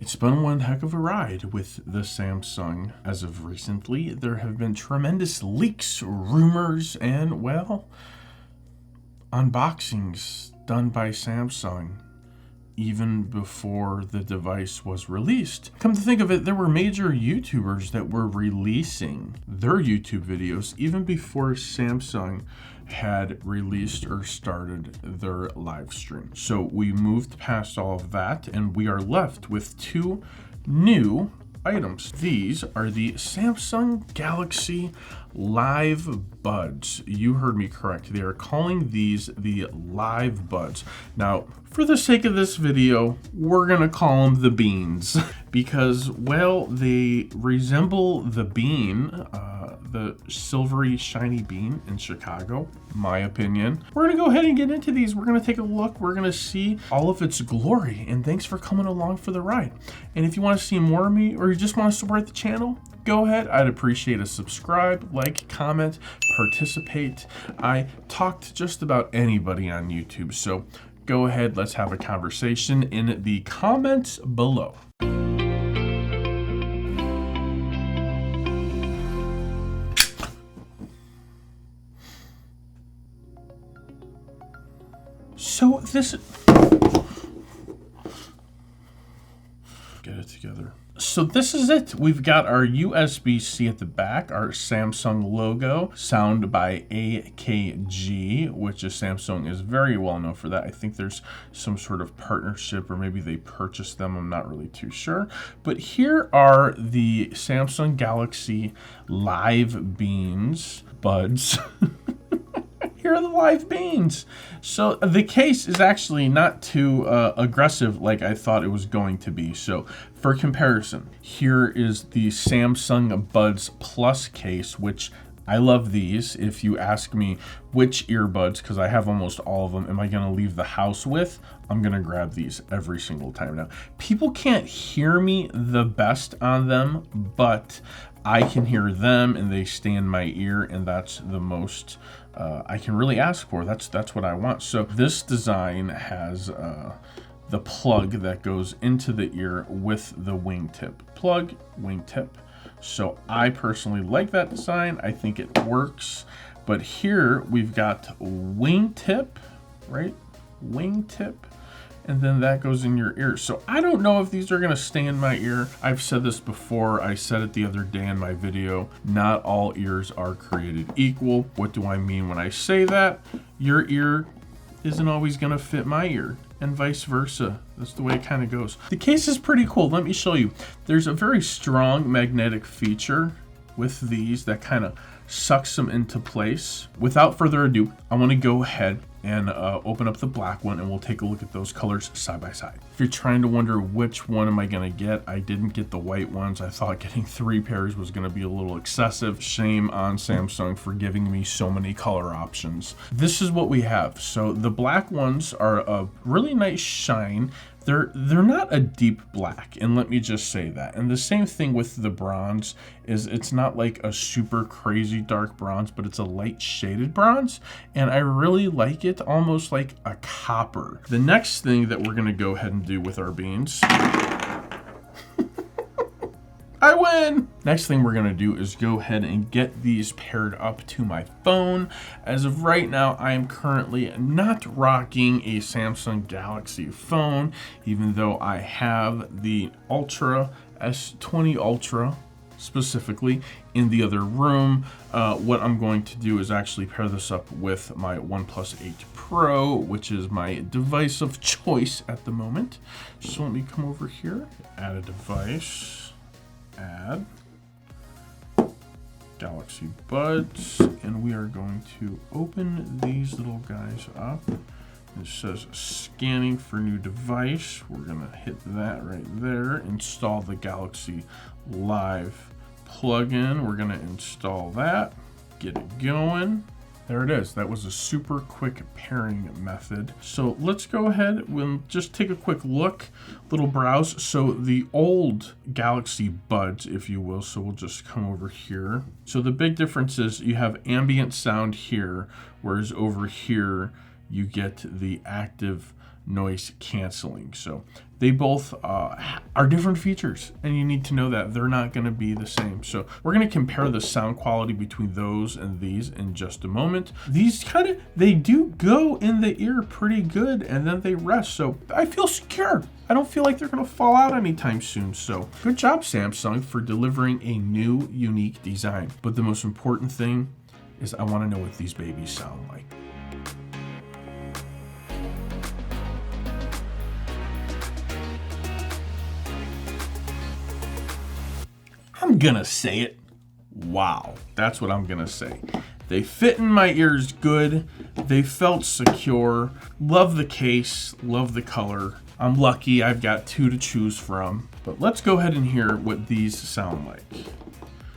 It's been one heck of a ride with the Samsung. As of recently, there have been tremendous leaks, rumors, and, well, unboxings done by Samsung even before the device was released. Come to think of it, there were major YouTubers that were releasing their YouTube videos even before Samsung had released or started their live stream. So we moved past all of that and we are left with two new items. These are the Samsung Galaxy Live Buds. You heard me correct. They are calling these the Live Buds. Now, for the sake of this video, we're gonna call them the beans because, well, they resemble the bean, the silvery shiny bean in Chicago, my opinion. We're gonna go ahead and get into these. We're gonna take a look. We're gonna see all of its glory, and thanks for coming along for the ride. And if you wanna see more of me or you just wanna support the channel, go ahead. I'd appreciate a subscribe, like, comment, participate. I talk to just about anybody on YouTube, so go ahead, let's have a conversation in the comments below. So this, get it together. So this is it. We've got our USB-C at the back, our Samsung logo, sound by AKG, which is Samsung is very well known for that. I think there's some sort of partnership or maybe they purchased them. I'm not really too sure. But here are the Samsung Galaxy Live Buds. Here are the live beans. So the case is actually not too aggressive like I thought it was going to be. So for comparison, here is the Samsung Buds Plus case, which I love these. If you ask me which earbuds, because I have almost all of them, am I gonna leave the house with, I'm gonna grab these every single time. Now, people can't hear me the best on them, but I can hear them and they stay in my ear, and that's the most I can really ask for. That's what I want. So this design has the plug that goes into the ear with the wingtip. Plug, wingtip. So I personally like that design. I think it works. But here we've got wingtip, right? Wingtip. And then that goes in your ear. So I don't know if these are gonna stay in my ear. I've said this before. I said it the other day in my video. Not all ears are created equal. What do I mean when I say that? Your ear isn't always gonna fit my ear, and vice versa. That's the way it kind of goes. The case is pretty cool. Let me show you. There's a very strong magnetic feature with these that kind of sucks them into place. Without further ado, I want to go ahead and open up the black one and we'll take a look at those colors side by side. If you're trying to wonder which one am I gonna get, I didn't get the white ones. I thought getting 3 pairs was gonna be a little excessive. Shame on Samsung for giving me so many color options. This is what we have. So the black ones are a really nice shine. They're not a deep black, and let me just say that. And the same thing with the bronze is it's not like a super crazy dark bronze, but it's a light shaded bronze, and I really like it, almost like a copper. The next thing that we're gonna go ahead and do with our beans, I win! Next thing we're gonna do is go ahead and get these paired up to my phone. As of right now, I am currently not rocking a Samsung Galaxy phone, even though I have the Ultra S20 Ultra specifically in the other room. What I'm going to do is actually pair this up with my OnePlus 8 Pro, which is my device of choice at the moment. So let me come over here, add a device. Add Galaxy Buds, and we are going to open these little guys up. It says scanning for new device. We're gonna hit that right there. Install the Galaxy Live plugin. We're gonna install that, get it going. There it is. That was a super quick pairing method. So let's go ahead, we'll just take a quick look, little browse. So the old Galaxy Buds, if you will, so we'll just come over here. So the big difference is you have ambient sound here, whereas over here you get the active noise canceling. So They both are different features, and you need to know that they're not going to be the same. So we're going to compare the sound quality between those and these in just a moment. These they do go in the ear pretty good, and then they rest. So I feel secure. I don't feel like they're going to fall out anytime soon. So good job, Samsung, for delivering a new, unique design. But the most important thing is I want to know what these babies sound like. I'm gonna say it. Wow, that's what I'm gonna say. They fit in my ears good. They felt secure. Love the case, love the color. I'm lucky I've got two to choose from. But let's go ahead and hear what these sound like,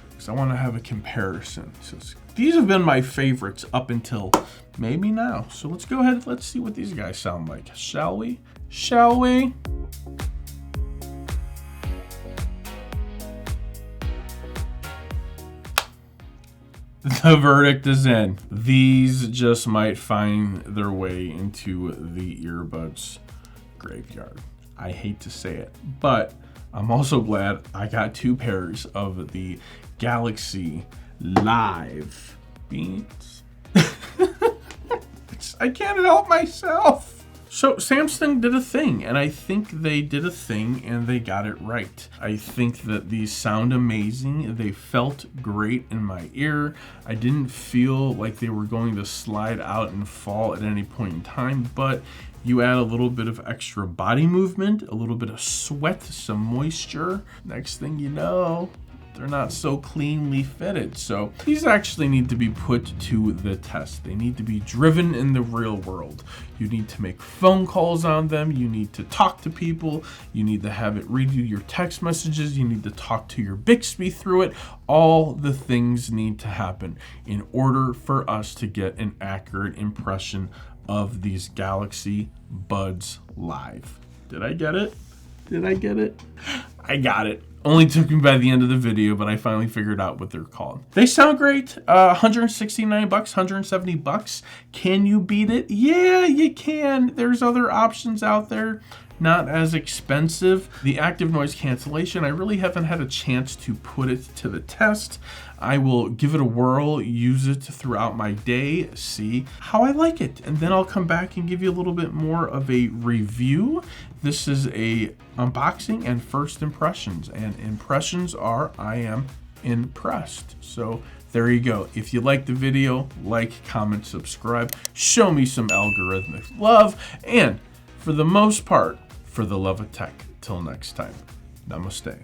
because I want to have a comparison. So these have been my favorites up until maybe now. So let's go ahead, let's see what these guys sound like. Shall we? Shall we? The verdict is in. These just might find their way into the earbuds graveyard. I hate to say it, but I'm also glad I got two pairs of the Galaxy Live Beats. I can't help myself. So Samsung did a thing, and I think they did a thing and they got it right. I think that these sound amazing. They felt great in my ear. I didn't feel like they were going to slide out and fall at any point in time, but you add a little bit of extra body movement, a little bit of sweat, some moisture. Next thing you know, they're not so cleanly fitted. So these actually need to be put to the test. They need to be driven in the real world. You need to make phone calls on them. You need to talk to people. You need to have it read you your text messages. You need to talk to your Bixby through it. All the things need to happen in order for us to get an accurate impression of these Galaxy Buds Live. Did I get it? Did I get it? I got it. Only took me by the end of the video, but I finally figured out what they're called. They sound great. 169 bucks, 170 bucks. Can you beat it? Yeah, you can. There's other options out there, not as expensive. The active noise cancellation, I really haven't had a chance to put it to the test. I will give it a whirl, use it throughout my day, see how I like it, and then I'll come back and give you a little bit more of a review. This is a unboxing and first impressions, and impressions are I am impressed. So there you go. If you like the video, like, comment, subscribe, show me some algorithmic love, and for the most part, for the love of tech. Till next time, namaste.